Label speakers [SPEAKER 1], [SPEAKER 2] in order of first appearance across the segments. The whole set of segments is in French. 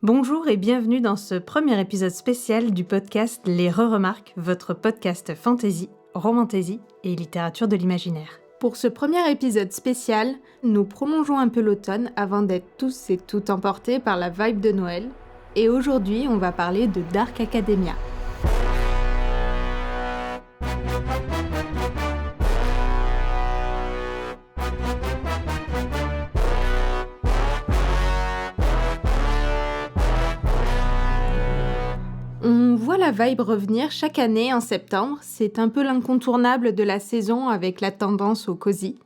[SPEAKER 1] Bonjour et bienvenue dans ce premier épisode spécial du podcast Les Re-Remarques, votre podcast fantasy, romantasy et littérature de l'imaginaire.
[SPEAKER 2] Pour ce premier épisode spécial, nous prolongeons un peu l'automne avant d'être tous et toutes emportés par la vibe de Noël. Et aujourd'hui, on va parler de Dark Academia. On voit la vibe revenir chaque année en septembre, c'est un peu l'incontournable de la saison avec la tendance au cosy.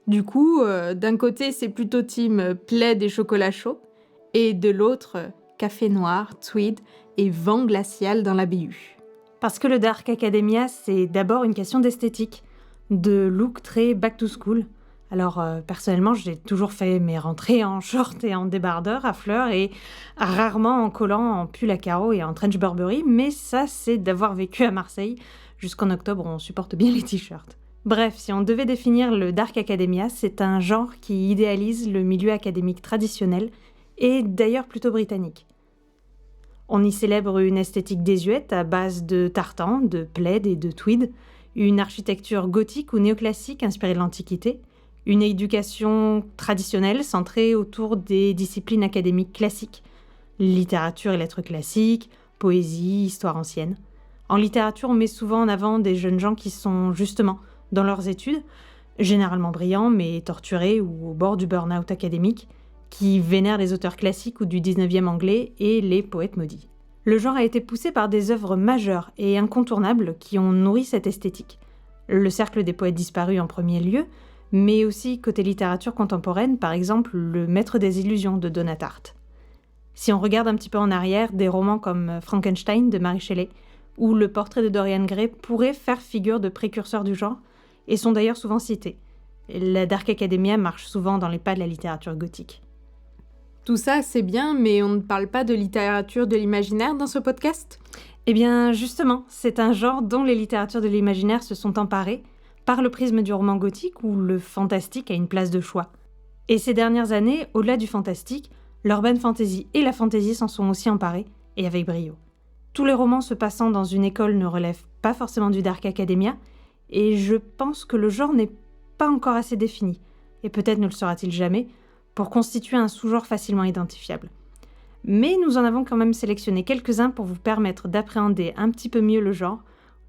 [SPEAKER 2] Du coup, d'un côté c'est plutôt team plaid et chocolat chaud, et de l'autre, café noir, tweed et vent glacial dans la BU.
[SPEAKER 1] Parce que le Dark Academia, c'est d'abord une question d'esthétique, de look très back to school. Alors personnellement, j'ai toujours fait mes rentrées en short et en débardeur à fleurs et rarement en collant en pull à carreaux et en trench Burberry, mais ça c'est d'avoir vécu à Marseille. Jusqu'en octobre, on supporte bien les t-shirts. Bref, si on devait définir le Dark Academia, c'est un genre qui idéalise le milieu académique traditionnel et d'ailleurs plutôt britannique. On y célèbre une esthétique désuète à base de tartan, de plaid et de tweed, une architecture gothique ou néoclassique inspirée de l'Antiquité, une éducation traditionnelle centrée autour des disciplines académiques classiques, littérature et lettres classiques, poésie, histoire ancienne. En littérature, on met souvent en avant des jeunes gens qui sont justement dans leurs études, généralement brillants mais torturés ou au bord du burn-out académique, qui vénèrent les auteurs classiques ou du 19e anglais et les poètes maudits. Le genre a été poussé par des œuvres majeures et incontournables qui ont nourri cette esthétique. Le cercle des poètes disparus en premier lieu, mais aussi côté littérature contemporaine, par exemple Le Maître des Illusions de Donna Tartt. Si on regarde un petit peu en arrière, des romans comme Frankenstein de Mary Shelley ou Le Portrait de Dorian Gray pourraient faire figure de précurseurs du genre et sont d'ailleurs souvent cités. La Dark Academia marche souvent dans les pas de la littérature gothique.
[SPEAKER 2] Tout ça, c'est bien, mais on ne parle pas de littérature de l'imaginaire dans ce podcast ?
[SPEAKER 1] Eh bien, justement, c'est un genre dont les littératures de l'imaginaire se sont emparées, par le prisme du roman gothique où le fantastique a une place de choix. Et ces dernières années, au-delà du fantastique, l'urban fantasy et la fantasy s'en sont aussi emparés, et avec brio. Tous les romans se passant dans une école ne relèvent pas forcément du Dark Academia, et je pense que le genre n'est pas encore assez défini, et peut-être ne le sera-t-il jamais, pour constituer un sous-genre facilement identifiable. Mais nous en avons quand même sélectionné quelques-uns pour vous permettre d'appréhender un petit peu mieux le genre,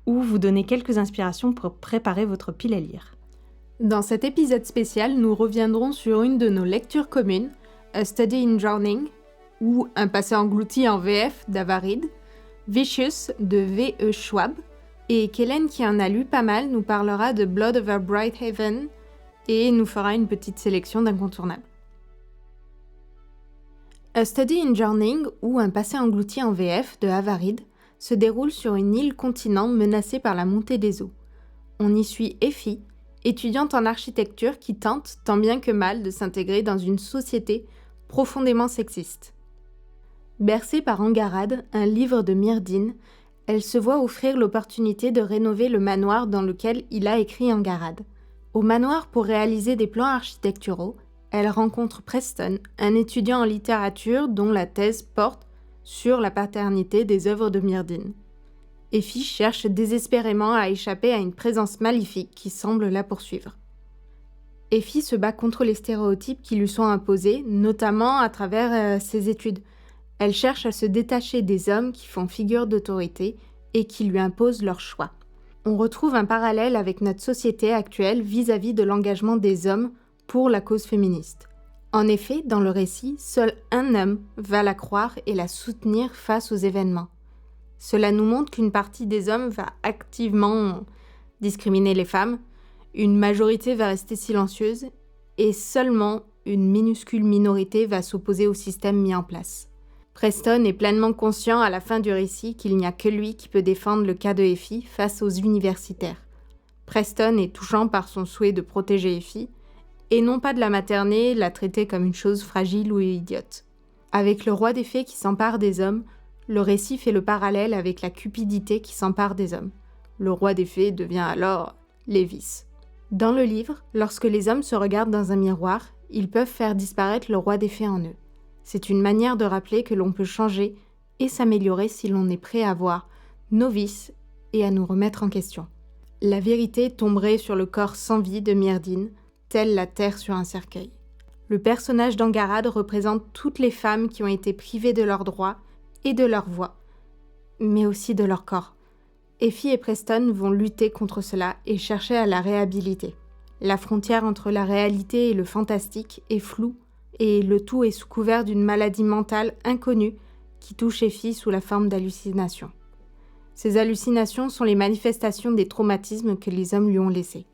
[SPEAKER 1] ou vous donner quelques inspirations pour préparer votre pile à lire.
[SPEAKER 2] Dans cet épisode spécial, nous reviendrons sur une de nos lectures communes, A Study in Drowning, ou Un passé englouti en VF d'Avarid, Vicious de V.E. Schwab, et Kellen, qui en a lu pas mal, nous parlera de Blood over Bright Haven et nous fera une petite sélection d'incontournables. A Study in Drowning, ou Un passé englouti en VF de Avarid, se déroule sur une île-continent menacée par la montée des eaux. On y suit Effie, étudiante en architecture qui tente, tant bien que mal, de s'intégrer dans une société profondément sexiste. Bercée par Angarad, un livre de Myrdine, elle se voit offrir l'opportunité de rénover le manoir dans lequel il a écrit Angarad. Au manoir, pour réaliser des plans architecturaux, elle rencontre Preston, un étudiant en littérature dont la thèse porte sur la paternité des œuvres de Myrdine. Effie cherche désespérément à échapper à une présence maléfique qui semble la poursuivre. Effie se bat contre les stéréotypes qui lui sont imposés, notamment à travers ses études. Elle cherche à se détacher des hommes qui font figure d'autorité et qui lui imposent leurs choix. On retrouve un parallèle avec notre société actuelle vis-à-vis de l'engagement des hommes pour la cause féministe. En effet, dans le récit, seul un homme va la croire et la soutenir face aux événements. Cela nous montre qu'une partie des hommes va activement discriminer les femmes, une majorité va rester silencieuse et seulement une minuscule minorité va s'opposer au système mis en place. Preston est pleinement conscient à la fin du récit qu'il n'y a que lui qui peut défendre le cas de Effie face aux universitaires. Preston est touchant par son souhait de protéger Effie, et non pas de la materner, la traiter comme une chose fragile ou idiote. Avec le roi des fées qui s'empare des hommes, le récit fait le parallèle avec la cupidité qui s'empare des hommes. Le roi des fées devient alors Lévis. Dans le livre, lorsque les hommes se regardent dans un miroir, ils peuvent faire disparaître le roi des fées en eux. C'est une manière de rappeler que l'on peut changer et s'améliorer si l'on est prêt à voir nos vices et à nous remettre en question. La vérité tomberait sur le corps sans vie de Myrdhinn, telle la terre sur un cercueil. Le personnage d'Angarad représente toutes les femmes qui ont été privées de leurs droits et de leur voix, mais aussi de leur corps. Effie et Preston vont lutter contre cela et chercher à la réhabiliter. La frontière entre la réalité et le fantastique est floue, et le tout est sous couvert d'une maladie mentale inconnue qui touche Effie sous la forme d'hallucinations. Ces hallucinations sont les manifestations des traumatismes que les hommes lui ont laissés.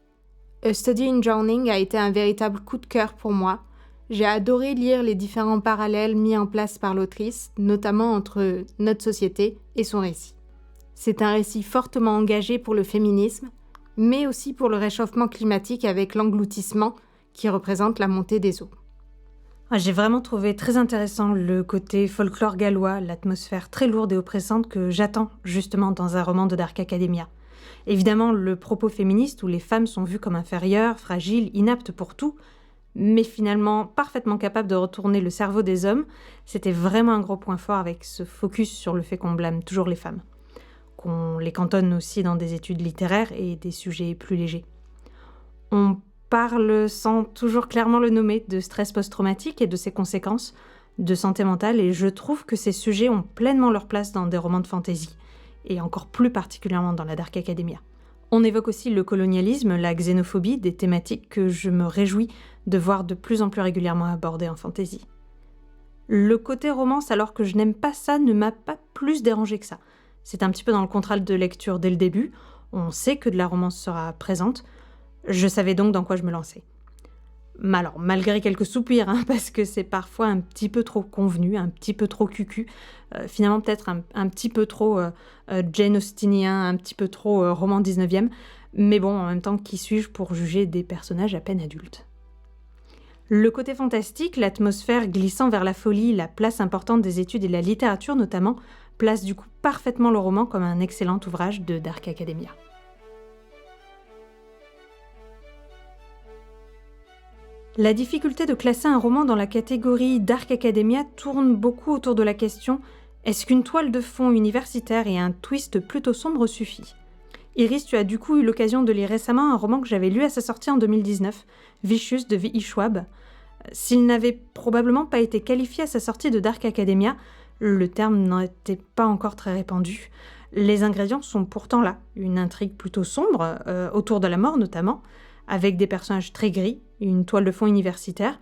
[SPEAKER 2] A Study in Drowning a été un véritable coup de cœur pour moi. J'ai adoré lire les différents parallèles mis en place par l'autrice, notamment entre notre société et son récit. C'est un récit fortement engagé pour le féminisme, mais aussi pour le réchauffement climatique avec l'engloutissement qui représente la montée des eaux.
[SPEAKER 1] J'ai vraiment trouvé très intéressant le côté folklore gallois, l'atmosphère très lourde et oppressante que j'attends justement dans un roman de Dark Academia. Évidemment, le propos féministe où les femmes sont vues comme inférieures, fragiles, inaptes pour tout, mais finalement parfaitement capables de retourner le cerveau des hommes, c'était vraiment un gros point fort avec ce focus sur le fait qu'on blâme toujours les femmes, qu'on les cantonne aussi dans des études littéraires et des sujets plus légers. On parle sans toujours clairement le nommer de stress post-traumatique et de ses conséquences, de santé mentale, et je trouve que ces sujets ont pleinement leur place dans des romans de fantasy, et encore plus particulièrement dans la Dark Academia. On évoque aussi le colonialisme, la xénophobie, des thématiques que je me réjouis de voir de plus en plus régulièrement abordées en fantasy. Le côté romance, alors que je n'aime pas ça, ne m'a pas plus dérangé que ça. C'est un petit peu dans le contrat de lecture dès le début, on sait que de la romance sera présente, je savais donc dans quoi je me lançais. Mais alors, malgré quelques soupirs, parce que c'est parfois un petit peu trop convenu, un petit peu trop cucu, finalement peut-être un petit peu trop Jane Austenien, un petit peu trop roman 19e, mais bon, en même temps, qui suis-je pour juger des personnages à peine adultes ? Le côté fantastique, l'atmosphère glissant vers la folie, la place importante des études et de la littérature notamment, place du coup parfaitement le roman comme un excellent ouvrage de Dark Academia. La difficulté de classer un roman dans la catégorie Dark Academia tourne beaucoup autour de la question « Est-ce qu'une toile de fond universitaire et un twist plutôt sombre suffit ?» Iris, tu as du coup eu l'occasion de lire récemment un roman que j'avais lu à sa sortie en 2019, Vicious de V.E. Schwab. S'il n'avait probablement pas été qualifié à sa sortie de Dark Academia, le terme n'était pas encore très répandu. Les ingrédients sont pourtant là, une intrigue plutôt sombre, autour de la mort notamment, avec des personnages très gris, une toile de fond universitaire,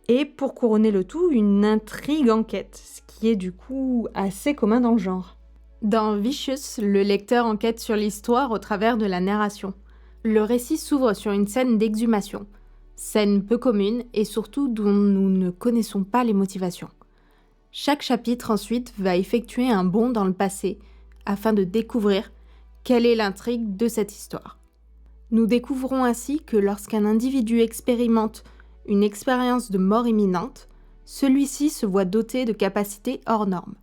[SPEAKER 1] et pour couronner le tout, une intrigue enquête, ce qui est du coup assez commun dans le genre.
[SPEAKER 2] Dans Vicious, le lecteur enquête sur l'histoire au travers de la narration. Le récit s'ouvre sur une scène d'exhumation, scène peu commune et surtout dont nous ne connaissons pas les motivations. Chaque chapitre ensuite va effectuer un bond dans le passé afin de découvrir quelle est l'intrigue de cette histoire. Nous découvrons ainsi que lorsqu'un individu expérimente une expérience de mort imminente, celui-ci se voit doté de capacités hors normes.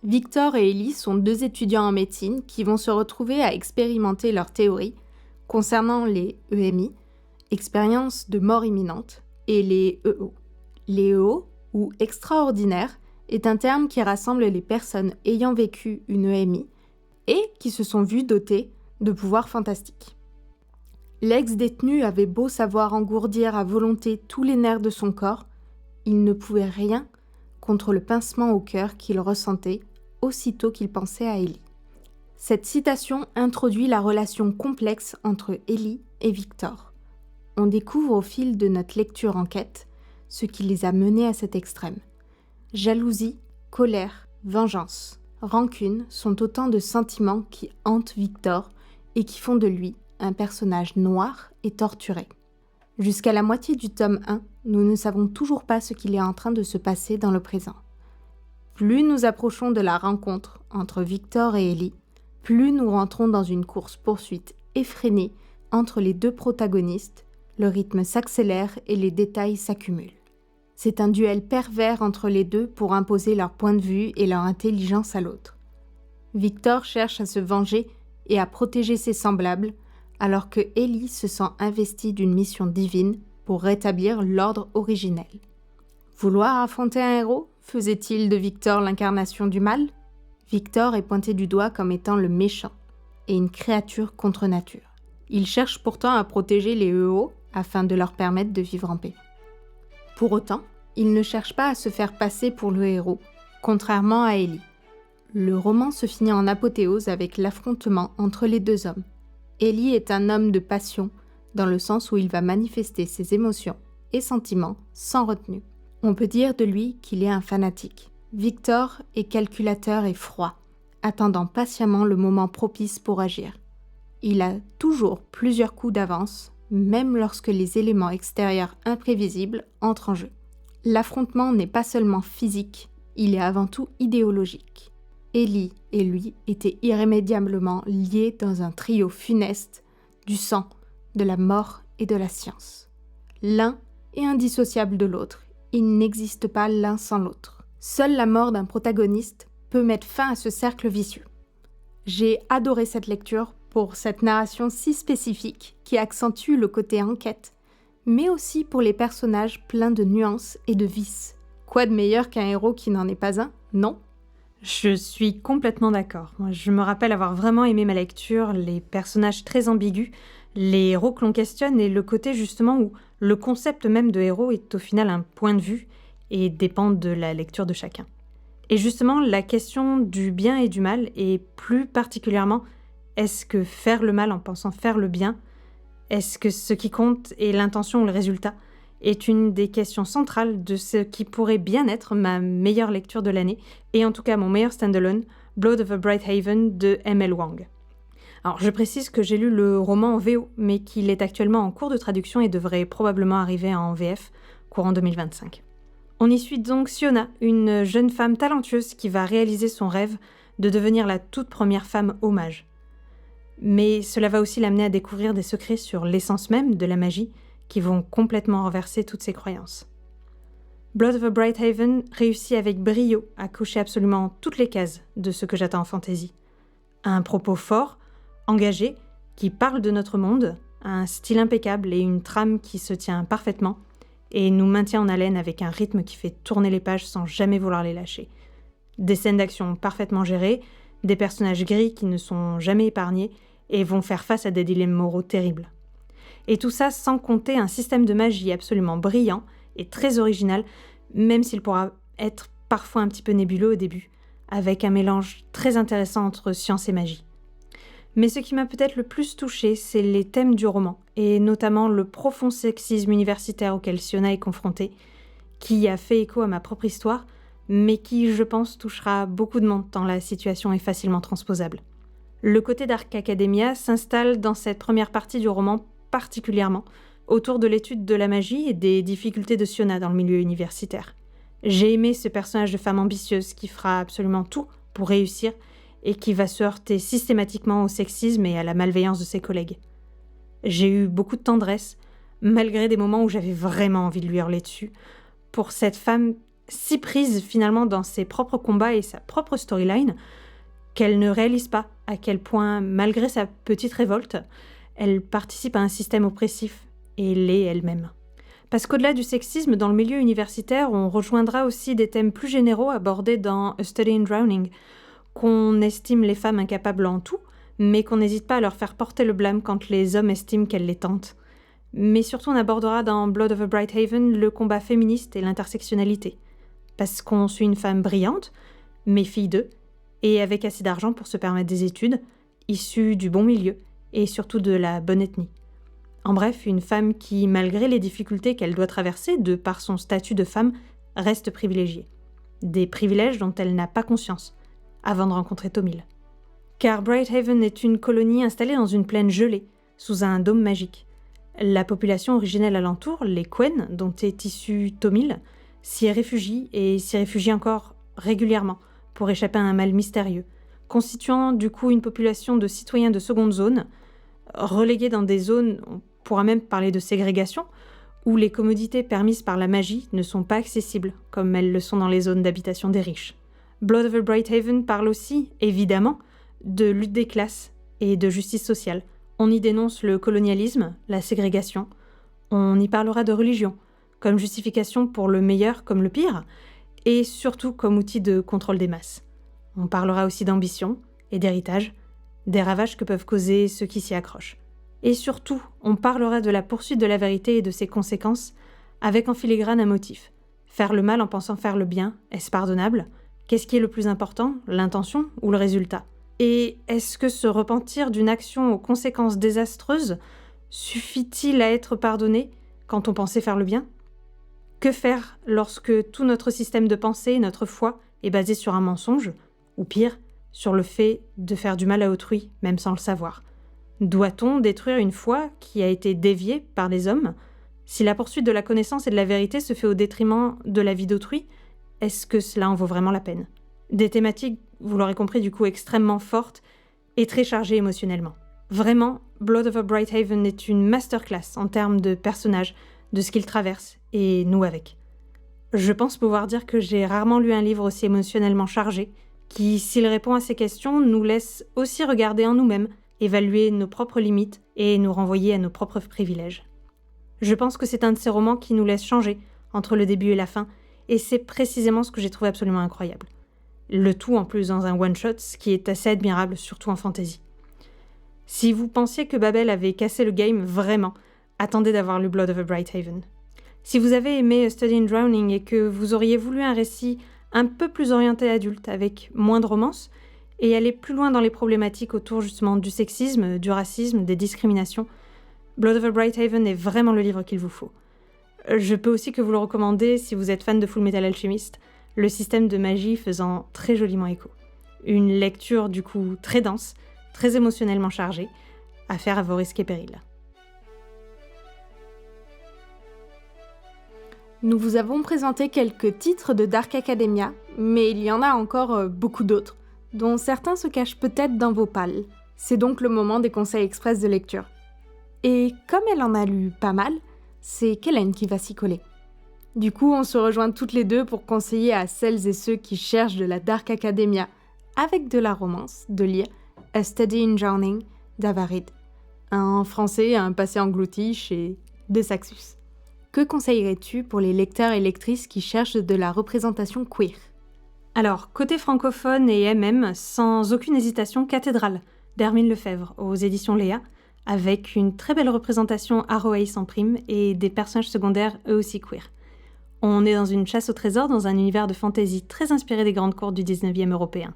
[SPEAKER 2] Victor et Ellie sont deux étudiants en médecine qui vont se retrouver à expérimenter leur théorie concernant les EMI, expériences de mort imminente, et les EO. Les EO, ou extraordinaires, est un terme qui rassemble les personnes ayant vécu une EMI et qui se sont vues dotées de pouvoirs fantastiques. L'ex-détenu avait beau savoir engourdir à volonté tous les nerfs de son corps, il ne pouvait rien contre le pincement au cœur qu'il ressentait aussitôt qu'il pensait à Ellie. Cette citation introduit la relation complexe entre Ellie et Victor. On découvre au fil de notre lecture enquête ce qui les a menés à cet extrême. Jalousie, colère, vengeance, rancune sont autant de sentiments qui hantent Victor et qui font de lui un personnage noir et torturé. Jusqu'à la moitié du tome 1, nous ne savons toujours pas ce qu'il est en train de se passer dans le présent. Plus nous approchons de la rencontre entre Victor et Ellie, plus nous rentrons dans une course-poursuite effrénée entre les deux protagonistes, le rythme s'accélère et les détails s'accumulent. C'est un duel pervers entre les deux pour imposer leur point de vue et leur intelligence à l'autre. Victor cherche à se venger et à protéger ses semblables, alors que Ellie se sent investie d'une mission divine pour rétablir l'ordre originel. Vouloir affronter un héros faisait-il de Victor l'incarnation du mal ? Victor est pointé du doigt comme étant le méchant et une créature contre nature. Il cherche pourtant à protéger les héros afin de leur permettre de vivre en paix. Pour autant, il ne cherche pas à se faire passer pour le héros, contrairement à Ellie. Le roman se finit en apothéose avec l'affrontement entre les deux hommes. Ellie est un homme de passion, dans le sens où il va manifester ses émotions et sentiments sans retenue. On peut dire de lui qu'il est un fanatique. Victor est calculateur et froid, attendant patiemment le moment propice pour agir. Il a toujours plusieurs coups d'avance, même lorsque les éléments extérieurs imprévisibles entrent en jeu. L'affrontement n'est pas seulement physique, il est avant tout idéologique. Ellie et lui étaient irrémédiablement liés dans un trio funeste du sang, de la mort et de la science. L'un est indissociable de l'autre, il n'existe pas l'un sans l'autre. Seule la mort d'un protagoniste peut mettre fin à ce cercle vicieux. J'ai adoré cette lecture pour cette narration si spécifique qui accentue le côté enquête, mais aussi pour les personnages pleins de nuances et de vices. Quoi de meilleur qu'un héros qui n'en est pas un, non ?
[SPEAKER 1] Je suis complètement d'accord. Moi, je me rappelle avoir vraiment aimé ma lecture, les personnages très ambigus, les héros que l'on questionne et le côté justement où le concept même de héros est au final un point de vue et dépend de la lecture de chacun. Et justement, la question du bien et du mal, et plus particulièrement, est-ce que faire le mal en pensant faire le bien, est-ce que ce qui compte est l'intention ou le résultat, est une des questions centrales de ce qui pourrait bien être ma meilleure lecture de l'année, et en tout cas mon meilleur standalone, Blood of a Bright Haven de M.L. Wang. Alors je précise que j'ai lu le roman en VO, mais qu'il est actuellement en cours de traduction et devrait probablement arriver en VF courant 2025. On y suit donc Siona, une jeune femme talentueuse qui va réaliser son rêve de devenir la toute première femme au mage. Mais cela va aussi l'amener à découvrir des secrets sur l'essence même de la magie qui vont complètement renverser toutes ses croyances. Blood of a Bright Haven réussit avec brio à cocher absolument toutes les cases de ce que j'attends en fantasy. Un propos fort, engagé, qui parle de notre monde, un style impeccable et une trame qui se tient parfaitement et nous maintient en haleine avec un rythme qui fait tourner les pages sans jamais vouloir les lâcher. Des scènes d'action parfaitement gérées, des personnages gris qui ne sont jamais épargnés et vont faire face à des dilemmes moraux terribles. Et tout ça sans compter un système de magie absolument brillant et très original, même s'il pourra être parfois un petit peu nébuleux au début, avec un mélange très intéressant entre science et magie. Mais ce qui m'a peut-être le plus touchée, c'est les thèmes du roman, et notamment le profond sexisme universitaire auquel Siona est confrontée, qui a fait écho à ma propre histoire, mais qui, je pense, touchera beaucoup de monde tant la situation est facilement transposable. Le côté Dark Academia s'installe dans cette première partie du roman particulièrement, autour de l'étude de la magie et des difficultés de Siona dans le milieu universitaire. J'ai aimé ce personnage de femme ambitieuse qui fera absolument tout pour réussir et qui va se heurter systématiquement au sexisme et à la malveillance de ses collègues. J'ai eu beaucoup de tendresse, malgré des moments où j'avais vraiment envie de lui hurler dessus, pour cette femme si prise finalement dans ses propres combats et sa propre storyline, qu'elle ne réalise pas à quel point, malgré sa petite révolte, elle participe à un système oppressif et l'est elle-même. Parce qu'au-delà du sexisme, dans le milieu universitaire, on rejoindra aussi des thèmes plus généraux abordés dans A Study in Drowning, qu'on estime les femmes incapables en tout, mais qu'on n'hésite pas à leur faire porter le blâme quand les hommes estiment qu'elles les tentent. Mais surtout, on abordera dans Blood of a Bright Haven le combat féministe et l'intersectionnalité. Parce qu'on suit une femme brillante, mais fille d'eux, et avec assez d'argent pour se permettre des études, issue du bon milieu, et surtout de la bonne ethnie. En bref, une femme qui, malgré les difficultés qu'elle doit traverser de par son statut de femme, reste privilégiée. Des privilèges dont elle n'a pas conscience, avant de rencontrer Thomil. Car Brighthaven est une colonie installée dans une plaine gelée, sous un dôme magique. La population originelle alentour, les Quen, dont est issu Thomil, s'y réfugie et s'y réfugie encore régulièrement pour échapper à un mal mystérieux, constituant du coup une population de citoyens de seconde zone, relégués dans des zones, on pourra même parler de ségrégation, où les commodités permises par la magie ne sont pas accessibles, comme elles le sont dans les zones d'habitation des riches. Blood of a Bright Haven parle aussi, évidemment, de lutte des classes et de justice sociale. On y dénonce le colonialisme, la ségrégation. On y parlera de religion, comme justification pour le meilleur comme le pire, et surtout comme outil de contrôle des masses. On parlera aussi d'ambition et d'héritage, des ravages que peuvent causer ceux qui s'y accrochent. Et surtout, on parlera de la poursuite de la vérité et de ses conséquences, avec en filigrane un motif. Faire le mal en pensant faire le bien, est-ce pardonnable ? Qu'est-ce qui est le plus important, l'intention ou le résultat ? Et est-ce que se repentir d'une action aux conséquences désastreuses suffit-il à être pardonné quand on pensait faire le bien ? Que faire lorsque tout notre système de pensée, notre foi, est basé sur un mensonge, ou pire, sur le fait de faire du mal à autrui, même sans le savoir ? Doit-on détruire une foi qui a été déviée par les hommes ? Si la poursuite de la connaissance et de la vérité se fait au détriment de la vie d'autrui, est-ce que cela en vaut vraiment la peine ? Des thématiques, vous l'aurez compris, du coup extrêmement fortes et très chargées émotionnellement. Vraiment, Blood Over Brighthaven est une masterclass en termes de personnages, de ce qu'ils traversent, et nous avec. Je pense pouvoir dire que j'ai rarement lu un livre aussi émotionnellement chargé, qui, s'il répond à ces questions, nous laisse aussi regarder en nous-mêmes, évaluer nos propres limites et nous renvoyer à nos propres privilèges. Je pense que c'est un de ces romans qui nous laisse changer entre le début et la fin, et c'est précisément ce que j'ai trouvé absolument incroyable. Le tout en plus dans un one-shot, ce qui est assez admirable, surtout en fantasy. Si vous pensiez que Babel avait cassé le game vraiment, attendez d'avoir lu Blood Over Brighthaven. Si vous avez aimé A Study in Drowning et que vous auriez voulu un récit un peu plus orienté adulte, avec moins de romance, et aller plus loin dans les problématiques autour justement du sexisme, du racisme, des discriminations, Blood Over Brighthaven est vraiment le livre qu'il vous faut. Je peux aussi que vous le recommander si vous êtes fan de Full Metal Alchemist, le système de magie faisant très joliment écho. Une lecture du coup très dense, très émotionnellement chargée, à faire à vos risques et périls.
[SPEAKER 2] Nous vous avons présenté quelques titres de Dark Academia, mais il y en a encore beaucoup d'autres, dont certains se cachent peut-être dans vos pales. C'est donc le moment des conseils express de lecture. Et comme elle en a lu pas mal, c'est Kellen qui va s'y coller. Du coup, on se rejoint toutes les deux pour conseiller à celles et ceux qui cherchent de la Dark Academia avec de la romance de lire A Study in Drowning d'Avarid, un français à un passé englouti chez De Saxus. Que conseillerais-tu pour les lecteurs et lectrices qui cherchent de la représentation queer ?
[SPEAKER 1] Alors, côté francophone et MM, sans aucune hésitation, Cathédrale, d'Hermine Lefebvre, aux éditions Léa, avec une très belle représentation Arrow-Ace en prime et des personnages secondaires eux aussi queer. On est dans une chasse au trésor dans un univers de fantasy très inspiré des grandes cours du 19e européen.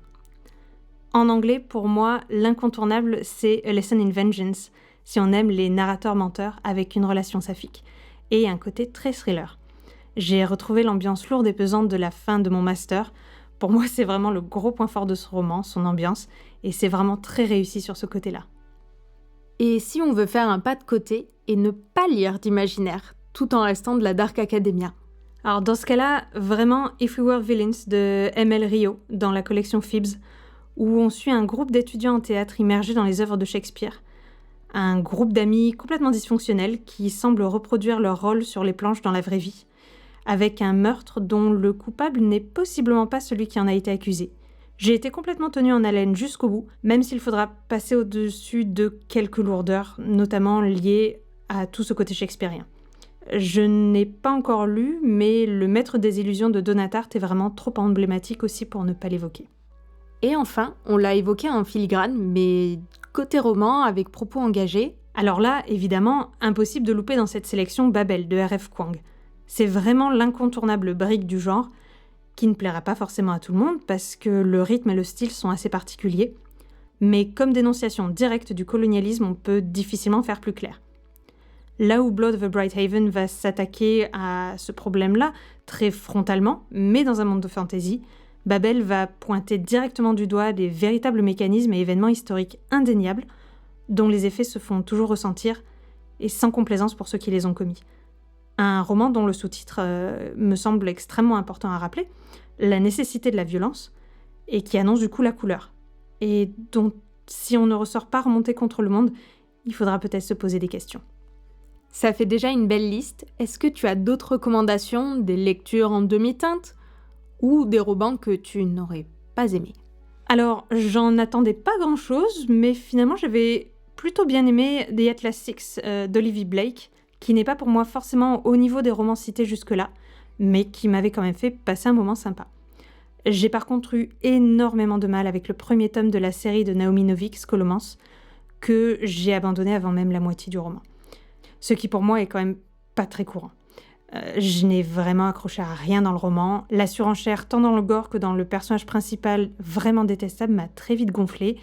[SPEAKER 1] En anglais, pour moi, l'incontournable, c'est A Lesson in Vengeance, si on aime les narrateurs menteurs avec une relation saphique, et un côté très thriller. J'ai retrouvé l'ambiance lourde et pesante de la fin de mon master. Pour moi, c'est vraiment le gros point fort de ce roman, son ambiance, et c'est vraiment très réussi sur ce côté-là.
[SPEAKER 2] Et si on veut faire un pas de côté et ne pas lire d'imaginaire, tout en restant de la Dark Academia ?
[SPEAKER 1] Alors dans ce cas-là, vraiment If We Were Villains de M.L. Rio, dans la collection Phoebs, où on suit un groupe d'étudiants en théâtre immergés dans les œuvres de Shakespeare. Un groupe d'amis complètement dysfonctionnels qui semblent reproduire leur rôle sur les planches dans la vraie vie, avec un meurtre dont le coupable n'est possiblement pas celui qui en a été accusé. J'ai été complètement tenue en haleine jusqu'au bout, même s'il faudra passer au-dessus de quelques lourdeurs, notamment liées à tout ce côté shakespearien. Je n'ai pas encore lu, mais Le Maître des Illusions de Donatart est vraiment trop emblématique aussi pour ne pas l'évoquer.
[SPEAKER 2] Et enfin, on l'a évoqué en filigrane, mais côté roman, avec propos engagés.
[SPEAKER 1] Alors là, évidemment, impossible de louper dans cette sélection Babel de R.F. Kuang. C'est vraiment l'incontournable brique du genre, qui ne plaira pas forcément à tout le monde parce que le rythme et le style sont assez particuliers, mais comme dénonciation directe du colonialisme, on peut difficilement faire plus clair. Là où Blood of Brighthaven va s'attaquer à ce problème-là très frontalement, mais dans un monde de fantasy, Babel va pointer directement du doigt des véritables mécanismes et événements historiques indéniables dont les effets se font toujours ressentir et sans complaisance pour ceux qui les ont commis. Un roman dont le sous-titre me semble extrêmement important à rappeler, la nécessité de la violence, et qui annonce du coup la couleur. Et dont, si on ne ressort pas remonté contre le monde, il faudra peut-être se poser des questions.
[SPEAKER 2] Ça fait déjà une belle liste. Est-ce que tu as d'autres recommandations, des lectures en demi-teinte, ou des romans que tu n'aurais pas aimés ?
[SPEAKER 1] Alors, j'en attendais pas grand-chose, mais finalement j'avais plutôt bien aimé The Atlas Six d'Olivia Blake, qui n'est pas pour moi forcément au niveau des romans cités jusque-là, mais qui m'avait quand même fait passer un moment sympa. J'ai par contre eu énormément de mal avec le premier tome de la série de Naomi Novik, Scholomance, que j'ai abandonné avant même la moitié du roman. Ce qui pour moi est quand même pas très courant. Je n'ai vraiment accroché à rien dans le roman. La surenchère, tant dans le gore que dans le personnage principal, vraiment détestable, m'a très vite gonflée.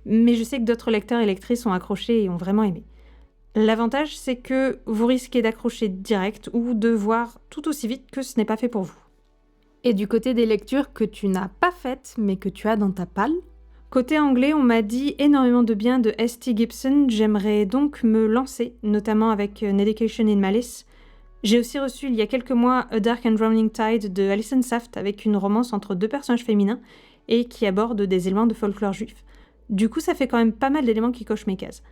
[SPEAKER 1] Mais je sais que d'autres lecteurs et lectrices ont accroché et ont vraiment aimé. L'avantage, c'est que vous risquez d'accrocher direct ou de voir tout aussi vite que ce n'est pas fait pour vous.
[SPEAKER 2] Et du côté des lectures que tu n'as pas faites, mais que tu as dans ta palle?
[SPEAKER 1] Côté anglais, on m'a dit énormément de bien de S.T. Gibson. J'aimerais donc me lancer, notamment avec An Education in Malice. J'ai aussi reçu il y a quelques mois A Dark and Drowning Tide de Alison Saft, avec une romance entre deux personnages féminins et qui aborde des éléments de folklore juif. Du coup, ça fait quand même pas mal d'éléments qui cochent mes cases.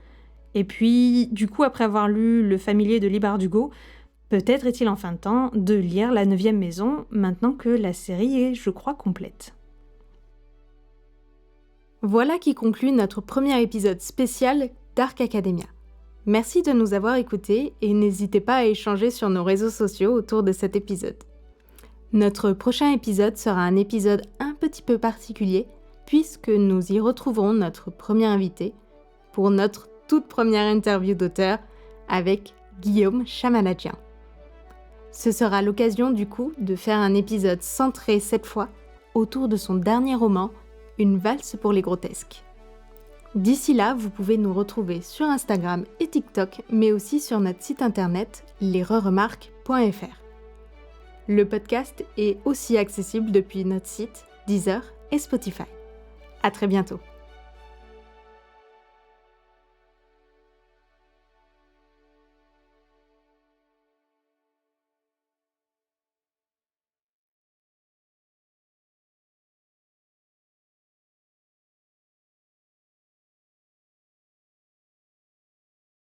[SPEAKER 1] Et puis, du coup, après avoir lu Le Familier de Leigh Bardugo, peut-être est-il enfin temps de lire La 9e maison, maintenant que la série est, je crois, complète.
[SPEAKER 2] Voilà qui conclut notre premier épisode spécial Dark Academia. Merci de nous avoir écoutés et n'hésitez pas à échanger sur nos réseaux sociaux autour de cet épisode. Notre prochain épisode sera un épisode un petit peu particulier puisque nous y retrouverons notre premier invité pour notre toute première interview d'auteur avec Guillaume Chamanadjian. Ce sera l'occasion du coup de faire un épisode centré cette fois autour de son dernier roman, Une valse pour les grotesques. D'ici là, vous pouvez nous retrouver sur Instagram et TikTok, mais aussi sur notre site internet l'erreurremarque.fr. Le podcast est aussi accessible depuis notre site, Deezer et Spotify. À très bientôt.